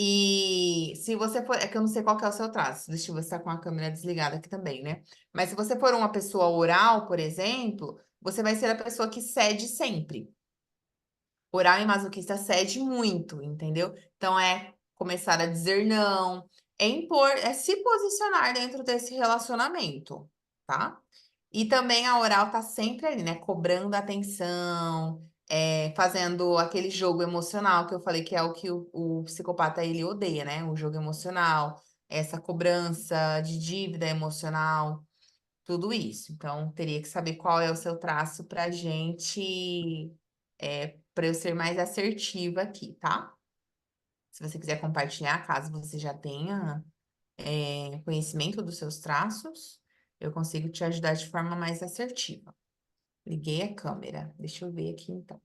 E se você for. É que eu não sei qual que é o seu traço. Deixa eu ver se tá com a câmera desligada aqui também, né? Mas se você for uma pessoa oral, por exemplo, você vai ser a pessoa que cede sempre. Oral e masoquista cede muito, entendeu? Então é começar a dizer não, é impor, é se posicionar dentro desse relacionamento, tá? E também a oral tá sempre ali, né? Cobrando atenção, fazendo aquele jogo emocional que eu falei que é o que o psicopata ele odeia, né? O jogo emocional, essa cobrança de dívida emocional, tudo isso. Então, teria que saber qual é o seu traço pra gente para eu ser mais assertiva aqui, tá? Se você quiser compartilhar, caso você já tenha conhecimento dos seus traços, eu consigo te ajudar de forma mais assertiva. Liguei a câmera. Deixa eu ver aqui, então.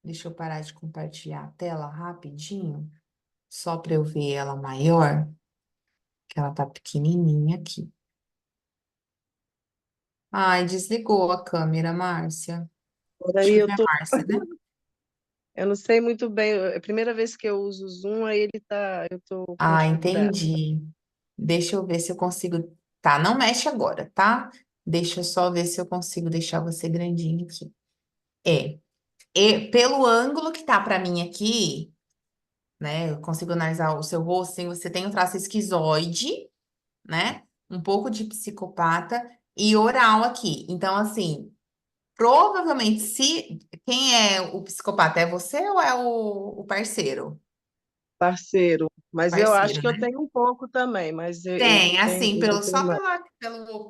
Deixa eu parar de compartilhar a tela rapidinho, só para eu ver ela maior, que ela tá pequenininha aqui. Ai, desligou a câmera, Márcia. Por Acho aí que eu foi a tô, Márcia, né? eu não sei muito bem, é a primeira vez que eu uso o Zoom, aí eu tô com Ah, dificuldade. entendi. Deixa eu ver se eu consigo. Tá, não mexe agora, tá? Deixa eu só ver se eu consigo deixar você grandinho aqui. É. E pelo ângulo que tá para mim aqui, né? Eu consigo analisar o seu rosto, assim, você tem um traço esquizoide, né? Um pouco de psicopata e oral aqui. Então, assim, provavelmente, se quem é o psicopata é você ou é o parceiro? Parceiro, mas eu acho Parceiro, que eu né? tenho um pouco também, mas Tem, tenho, assim, eu tenho só mais.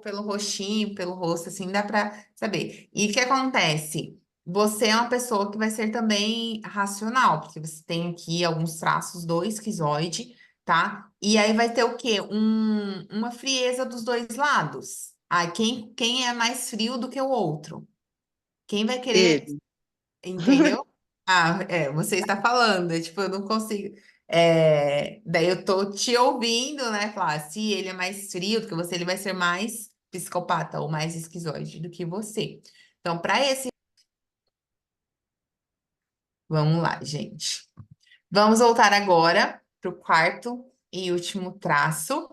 pelo rostinho, pelo rosto, assim, dá pra saber. E o que acontece? Você é uma pessoa que vai ser também racional, porque você tem aqui alguns traços do esquizoide, tá? E aí vai ter o quê? Uma frieza dos dois lados. Ah, quem é mais frio do que o outro? Quem vai querer, Ele. entendeu? Ah, você está falando, tipo, eu não consigo. Daí eu tô te ouvindo, né? Falar, se ele é mais frio do que você, ele vai ser mais psicopata ou mais esquizoide do que você. Então, para esse. Vamos lá, gente. Vamos voltar agora para o quarto e último traço.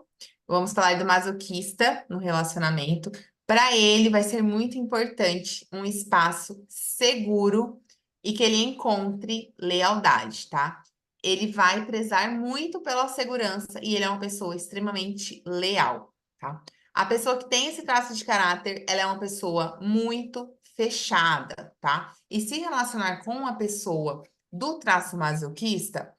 Vamos falar do masoquista no relacionamento. Para ele, vai ser muito importante um espaço seguro e que ele encontre lealdade, tá? Ele vai prezar muito pela segurança e ele é uma pessoa extremamente leal, tá? A pessoa que tem esse traço de caráter, ela é uma pessoa muito fechada, tá? E se relacionar com uma pessoa do traço masoquista,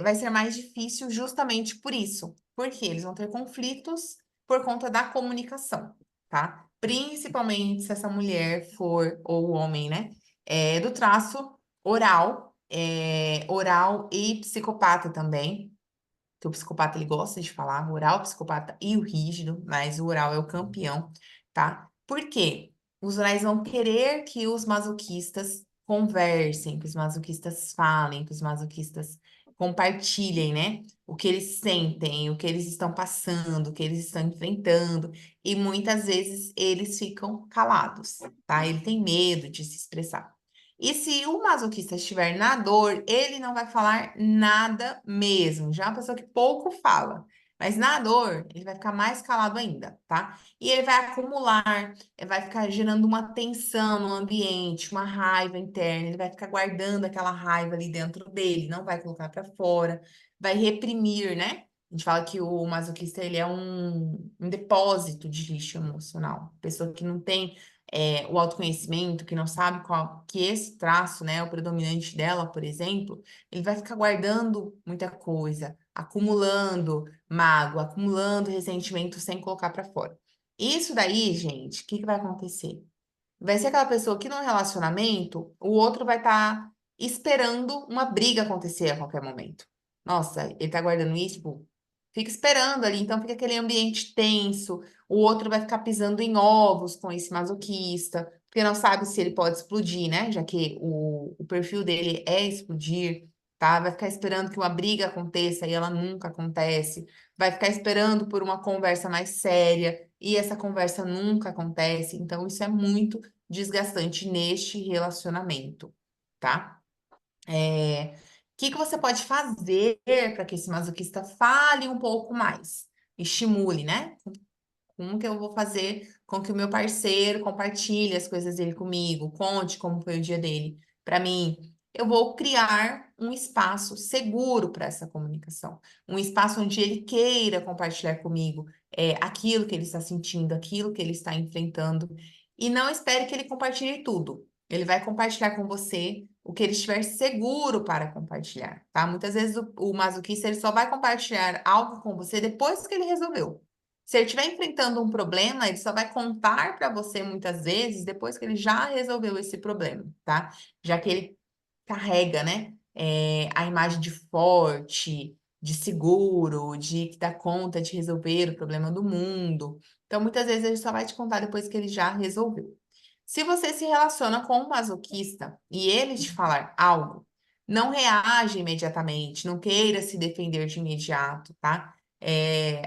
vai ser mais difícil justamente por isso, porque eles vão ter conflitos por conta da comunicação, tá? Principalmente se essa mulher for, ou o homem, né? Do traço oral, oral e psicopata também, que o psicopata ele gosta de falar, o oral, o psicopata e o rígido, mas o oral é o campeão, tá? Por quê? Os orais vão querer que os masoquistas conversem, que os masoquistas falem, que os masoquistas compartilhem, né? O que eles sentem, o que eles estão passando, o que eles estão enfrentando, e muitas vezes eles ficam calados, tá? Ele tem medo de se expressar. E se o masoquista estiver na dor, ele não vai falar nada mesmo. Já é uma pessoa que pouco fala. Mas na dor, ele vai ficar mais calado ainda, tá? E ele vai acumular, vai ficar gerando uma tensão no ambiente, uma raiva interna. Ele vai ficar guardando aquela raiva ali dentro dele, não vai colocar para fora, vai reprimir, né? A gente fala que o masoquista ele é um depósito de lixo emocional. Pessoa que não tem o autoconhecimento, que não sabe qual que esse traço, né, é o predominante dela, por exemplo, ele vai ficar guardando muita coisa, acumulando mágoa, acumulando ressentimento sem colocar para fora. Isso daí, gente, o que que vai acontecer? Vai ser aquela pessoa que no relacionamento o outro vai estar esperando uma briga acontecer a qualquer momento. Nossa, ele tá guardando isso, tipo, fica esperando ali, então fica aquele ambiente tenso. O outro vai ficar pisando em ovos com esse masoquista, porque não sabe se ele pode explodir, né? Já que o perfil dele é explodir, tá? Vai ficar esperando que uma briga aconteça e ela nunca acontece. Vai ficar esperando por uma conversa mais séria e essa conversa nunca acontece. Então, isso é muito desgastante neste relacionamento, tá? O que que você pode fazer para que esse masoquista fale um pouco mais? Estimule, né? Como que eu vou fazer com que o meu parceiro compartilhe as coisas dele comigo, conte como foi o dia dele para mim? Eu vou criar um espaço seguro para essa comunicação, um espaço onde ele queira compartilhar comigo aquilo que ele está sentindo, aquilo que ele está enfrentando, e não espere que ele compartilhe tudo. Ele vai compartilhar com você o que ele estiver seguro para compartilhar, tá? Muitas vezes o masoquista ele só vai compartilhar algo com você depois que ele resolveu. Se ele estiver enfrentando um problema, ele só vai contar para você muitas vezes depois que ele já resolveu esse problema, tá? Já que ele carrega, né, a imagem de forte, de seguro, de que dá conta de resolver o problema do mundo. Então, muitas vezes ele só vai te contar depois que ele já resolveu. Se você se relaciona com um masoquista e ele te falar algo, não reage imediatamente, não queira se defender de imediato, tá?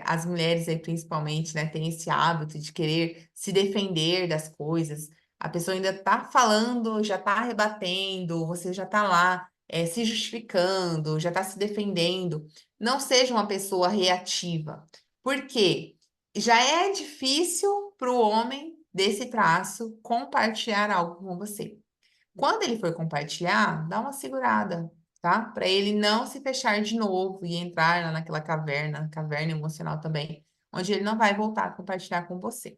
As mulheres aí, principalmente, né, têm esse hábito de querer se defender das coisas. A pessoa ainda tá falando, já tá rebatendo, você já tá lá, se justificando, já tá se defendendo. Não seja uma pessoa reativa. Por quê? Já é difícil para o homem desse traço compartilhar algo com você. Quando ele for compartilhar, dá uma segurada, tá? Para ele não se fechar de novo e entrar lá naquela caverna emocional também, onde ele não vai voltar a compartilhar com você.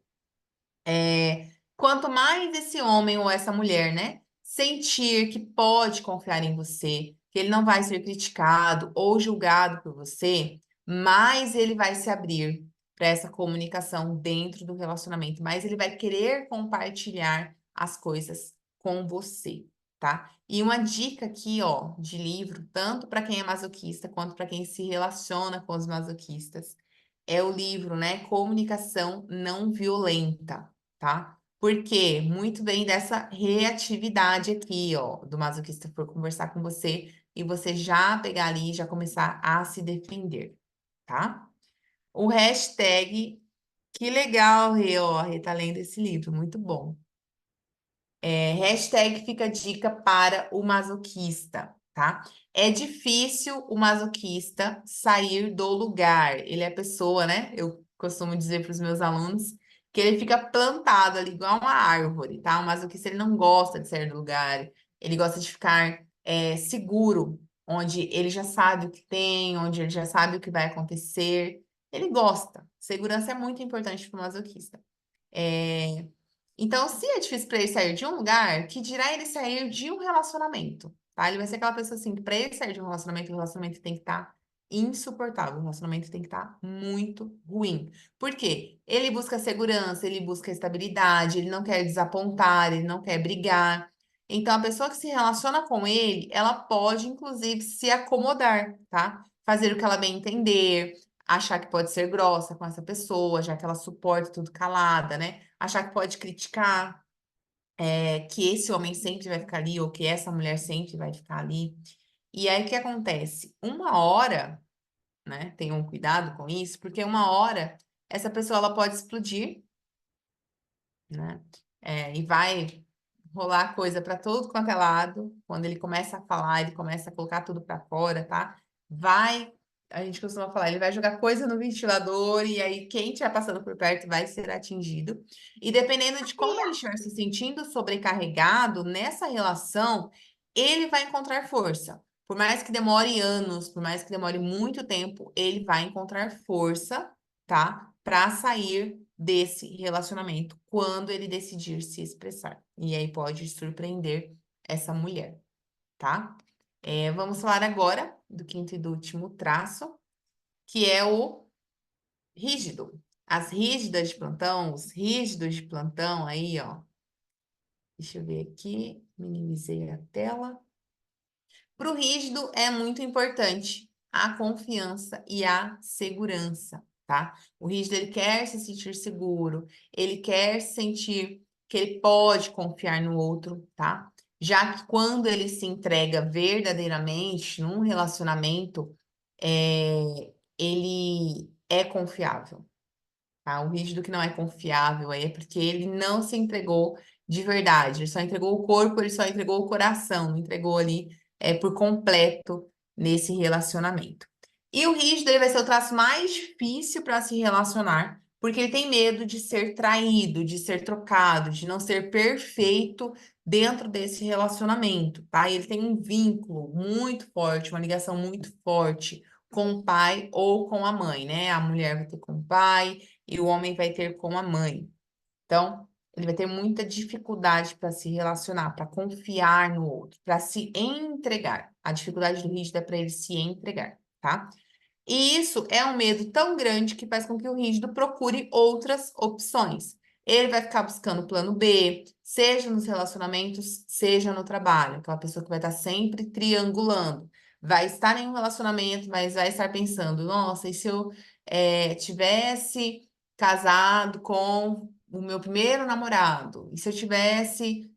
Quanto mais esse homem ou essa mulher, né, sentir que pode confiar em você, que ele não vai ser criticado ou julgado por você, mais ele vai se abrir para essa comunicação dentro do relacionamento, mais ele vai querer compartilhar as coisas com você, tá? E uma dica aqui, ó, de livro, tanto para quem é masoquista quanto para quem se relaciona com os masoquistas, é o livro, né, Comunicação Não Violenta, tá? Porque muito bem dessa reatividade aqui, ó, do masoquista for conversar com você e você já pegar ali e já começar a se defender, tá? O hashtag, que legal, Rê, ó, a Rê tá lendo esse livro, muito bom. Hashtag fica dica para o masoquista, tá? É difícil o masoquista sair do lugar. Ele é a pessoa, né? Eu costumo dizer para os meus alunos que ele fica plantado ali igual uma árvore, tá? O masoquista ele não gosta de sair do lugar. Ele gosta de ficar seguro, onde ele já sabe o que tem, onde ele já sabe o que vai acontecer. Ele gosta. Segurança é muito importante para o masoquista. Então, se é difícil para ele sair de um lugar, que dirá ele sair de um relacionamento, tá? Ele vai ser aquela pessoa assim, que para ele sair de um relacionamento, o relacionamento tem que estar insuportável, o relacionamento tem que estar muito ruim. Por quê? Ele busca segurança, ele busca estabilidade, ele não quer desapontar, ele não quer brigar. Então, a pessoa que se relaciona com ele, ela pode, inclusive, se acomodar, tá? Fazer o que ela bem entender, achar que pode ser grossa com essa pessoa, já que ela suporta tudo calada, né? Achar que pode criticar, que esse homem sempre vai ficar ali, ou que essa mulher sempre vai ficar ali. E aí o que acontece? Uma hora, né? Tenham cuidado com isso, porque uma hora essa pessoa ela pode explodir, né? E vai rolar coisa para todo quanto é lado. Quando ele começa a falar, ele começa a colocar tudo para fora, tá? A gente costuma falar, ele vai jogar coisa no ventilador e aí quem estiver passando por perto vai ser atingido. E dependendo de como ele estiver se sentindo sobrecarregado nessa relação, ele vai encontrar força. Por mais que demore anos, por mais que demore muito tempo, ele vai encontrar força, tá? Para sair desse relacionamento quando ele decidir se expressar. E aí pode surpreender essa mulher, tá? Vamos falar agora do quinto e do último traço, que é o rígido. As rígidas de plantão, os rígidos de plantão aí, ó. Deixa eu ver aqui, minimizei a tela. Para o rígido é muito importante a confiança e a segurança, tá? O rígido ele quer se sentir seguro, ele quer sentir que ele pode confiar no outro, tá? Já que quando ele se entrega verdadeiramente num relacionamento, ele é confiável, tá? O rígido que não é confiável aí é porque ele não se entregou de verdade, ele só entregou o corpo, ele só entregou o coração, não entregou ali por completo nesse relacionamento. E o rígido ele vai ser o traço mais difícil para se relacionar, porque ele tem medo de ser traído, de ser trocado, de não ser perfeito dentro desse relacionamento, tá? Ele tem um vínculo muito forte, uma ligação muito forte com o pai ou com a mãe, né? A mulher vai ter com o pai e o homem vai ter com a mãe. Então, ele vai ter muita dificuldade para se relacionar, para confiar no outro, para se entregar. A dificuldade do rígido é para ele se entregar, tá? E isso é um medo tão grande que faz com que o rígido procure outras opções. Ele vai ficar buscando plano B, seja nos relacionamentos, seja no trabalho. Aquela pessoa que vai estar sempre triangulando. Vai estar em um relacionamento, mas vai estar pensando: nossa, e se eu tivesse casado com o meu primeiro namorado? E se eu tivesse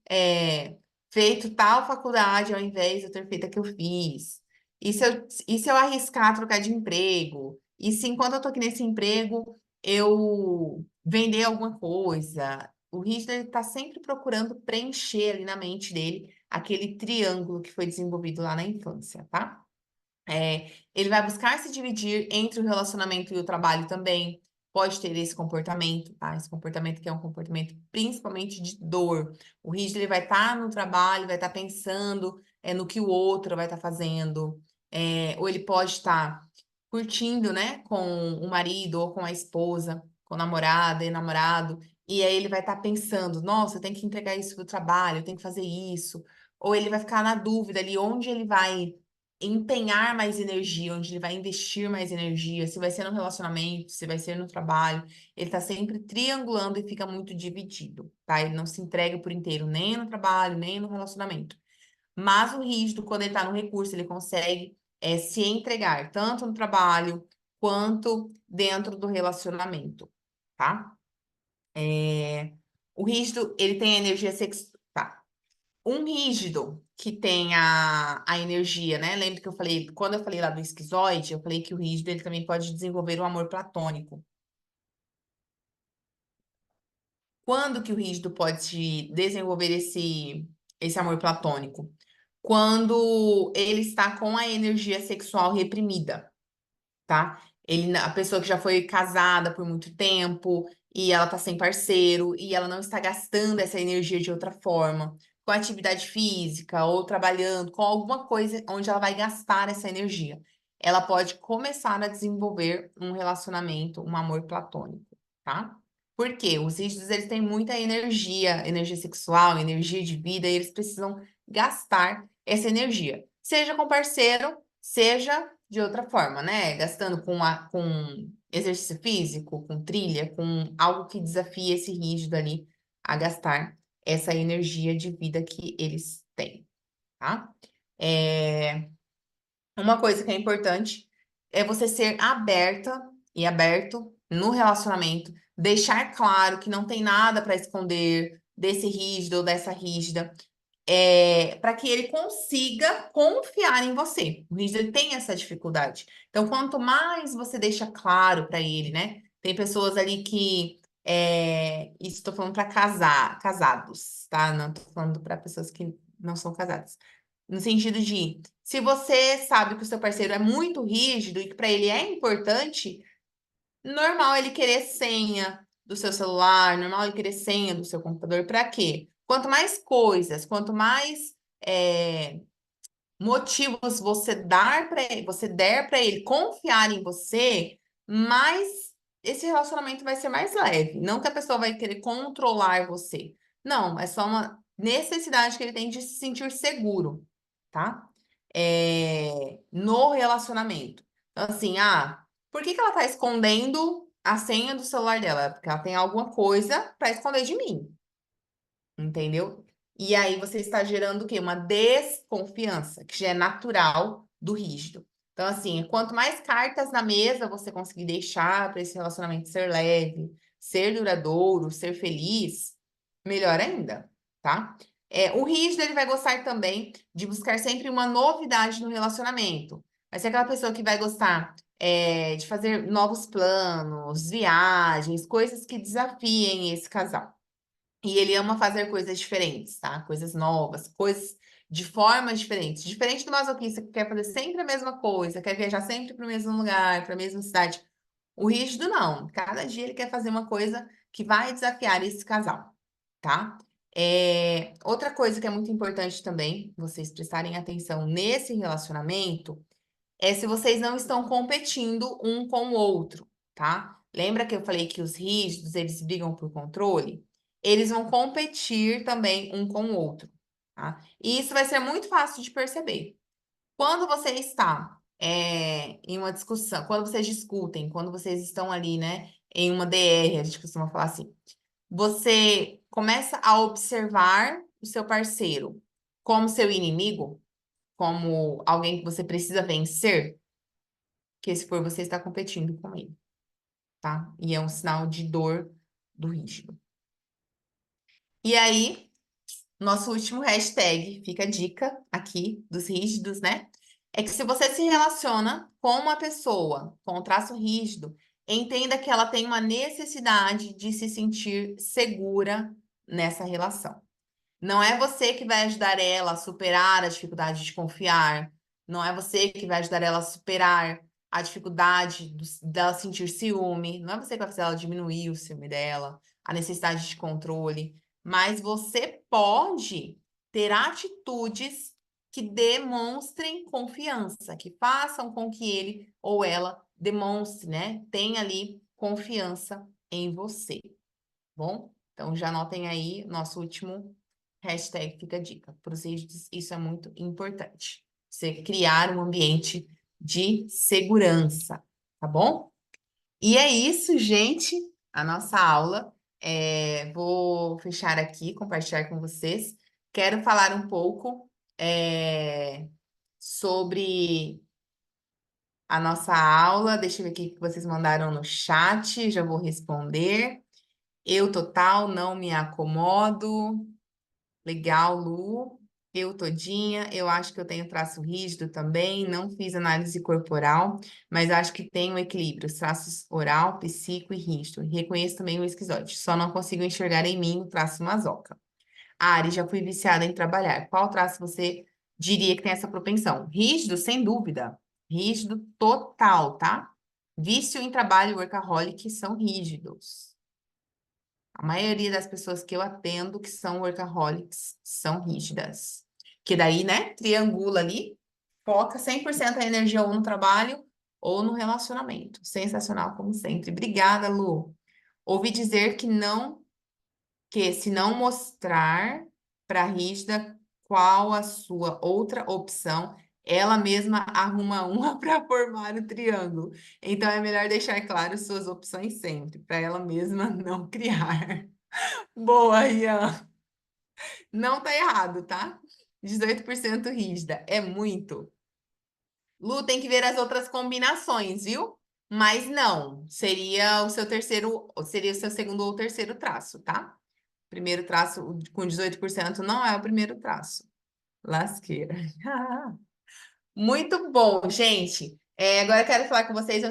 feito tal faculdade ao invés de eu ter feito a que eu fiz? E se eu arriscar trocar de emprego? E se enquanto eu tô aqui nesse emprego, eu vender alguma coisa? O rígido, ele tá sempre procurando preencher ali na mente dele aquele triângulo que foi desenvolvido lá na infância, tá? Ele vai buscar se dividir entre o relacionamento e o trabalho também. Pode ter esse comportamento, tá? Esse comportamento que é um comportamento principalmente de dor. O rígido, ele vai estar no trabalho, vai estar pensando no que o outro vai estar fazendo. Ou ele pode estar curtindo, né, com o marido ou com a esposa, com a namorada e namorado. E aí ele vai estar pensando: nossa, eu tenho que entregar isso do trabalho, eu tenho que fazer isso. Ou ele vai ficar na dúvida ali onde ele vai empenhar mais energia, onde ele vai investir mais energia, se vai ser no relacionamento, se vai ser no trabalho. Ele tá sempre triangulando e fica muito dividido, tá? Ele não se entrega por inteiro, nem no trabalho, nem no relacionamento. Mas o rígido, quando ele tá no recurso, ele consegue se entregar, tanto no trabalho quanto dentro do relacionamento, tá? O rígido, ele tem a energia sexual. Um rígido que tem a energia, né? Lembra que eu falei, quando eu falei lá do esquizoide, eu falei que o rígido, ele também pode desenvolver o amor platônico. Quando que o rígido pode desenvolver esse amor platônico? Quando ele está com a energia sexual reprimida, tá? A pessoa que já foi casada por muito tempo e ela tá sem parceiro e ela não está gastando essa energia de outra forma, com atividade física ou trabalhando, com alguma coisa onde ela vai gastar essa energia. Ela pode começar a desenvolver um relacionamento, um amor platônico, tá? Por quê? Os rígidos, eles têm muita energia, energia sexual, energia de vida, e eles precisam gastar essa energia, seja com parceiro, seja de outra forma, né? Gastando com exercício físico, com trilha, com algo que desafie esse rígido ali a gastar essa energia de vida que eles têm, tá? Uma coisa que é importante é você ser aberta e aberto no relacionamento, deixar claro que não tem nada para esconder desse rígido ou dessa rígida, para que ele consiga confiar em você. O rígido, ele tem essa dificuldade. Então, quanto mais você deixa claro para ele, né? Tem pessoas ali que isso estou falando para casados, tá? Não estou falando para pessoas que não são casadas. No sentido de, se você sabe que o seu parceiro é muito rígido e que para ele é importante, normal ele querer senha do seu celular, normal ele querer senha do seu computador. Para quê? Quanto mais coisas, quanto mais motivos você der para ele confiar em você, mais esse relacionamento vai ser mais leve. Não que a pessoa vai querer controlar você. Não, é só uma necessidade que ele tem de se sentir seguro, tá? No relacionamento. Então, assim, por que que ela tá escondendo a senha do celular dela? Porque ela tem alguma coisa para esconder de mim, entendeu? E aí você está gerando o quê? Uma desconfiança, que já é natural do rígido. Então, assim, quanto mais cartas na mesa você conseguir deixar para esse relacionamento ser leve, ser duradouro, ser feliz, melhor ainda, tá? O rígido, ele vai gostar também de buscar sempre uma novidade no relacionamento. Vai ser aquela pessoa que vai gostar de fazer novos planos, viagens, coisas que desafiem esse casal. E ele ama fazer coisas diferentes, tá? Coisas novas, coisas de formas diferentes. Diferente do masoquista, que quer fazer sempre a mesma coisa, quer viajar sempre para o mesmo lugar, para a mesma cidade. O rígido, não. Cada dia ele quer fazer uma coisa que vai desafiar esse casal, tá? Outra coisa que é muito importante também, vocês prestarem atenção nesse relacionamento, é se vocês não estão competindo um com o outro, tá? Lembra que eu falei que os rígidos, eles brigam por controle? Eles vão competir também um com o outro, tá? E isso vai ser muito fácil de perceber. Quando você está em uma discussão, quando vocês discutem, quando vocês estão ali, né, em uma DR, a gente costuma falar assim, você começa a observar o seu parceiro como seu inimigo, como alguém que você precisa vencer, que se for você está competindo com ele, tá? E é um sinal de dor do rígido. E aí, nosso último hashtag, fica a dica aqui dos rígidos, né? É que se você se relaciona com uma pessoa com um traço rígido, entenda que ela tem uma necessidade de se sentir segura nessa relação. Não é você que vai ajudar ela a superar a dificuldade de confiar. Não é você que vai ajudar ela a superar a dificuldade dela sentir ciúme. Não é você que vai fazer ela diminuir o ciúme dela, a necessidade de controle. Mas você pode ter atitudes que demonstrem confiança, que façam com que ele ou ela demonstre, né? Tenha ali confiança em você. Bom? Então já anotem aí nosso último hashtag fica a dica. Para os rígidos, isso é muito importante. Você criar um ambiente de segurança, tá bom? E é isso, gente, a nossa aula. Vou fechar aqui, compartilhar com vocês. Quero falar um pouco sobre a nossa aula. Deixa eu ver aqui o que vocês mandaram no chat, já vou responder. Eu total, não me acomodo. Legal, Lu. Eu todinha, eu acho que eu tenho traço rígido também, não fiz análise corporal, mas acho que tenho equilíbrio, os traços oral, psíquico e rígido. Reconheço também o esquizoide, só não consigo enxergar em mim o traço masoca. Ari, já fui viciada em trabalhar. Qual traço você diria que tem essa propensão? Rígido, sem dúvida. Rígido total, tá? Vício em trabalho e workaholic são rígidos. A maioria das pessoas que eu atendo que são workaholics são rígidas. Que daí, né, triangula ali, foca 100% a energia ou no trabalho ou no relacionamento. Sensacional, como sempre. Obrigada, Lu. Ouvi dizer que se não mostrar para a rígida qual a sua outra opção, ela mesma arruma uma para formar o triângulo. Então é melhor deixar claro suas opções sempre, para ela mesma não criar. Boa, Ian. Não tá errado, tá? 18% rígida. É muito. Lu, tem que ver as outras combinações, viu? Mas não, seria o seu terceiro, seria o seu segundo ou terceiro traço, tá? Primeiro traço com 18% não é o primeiro traço. Lasqueira. Muito bom, gente. Agora eu quero falar com vocês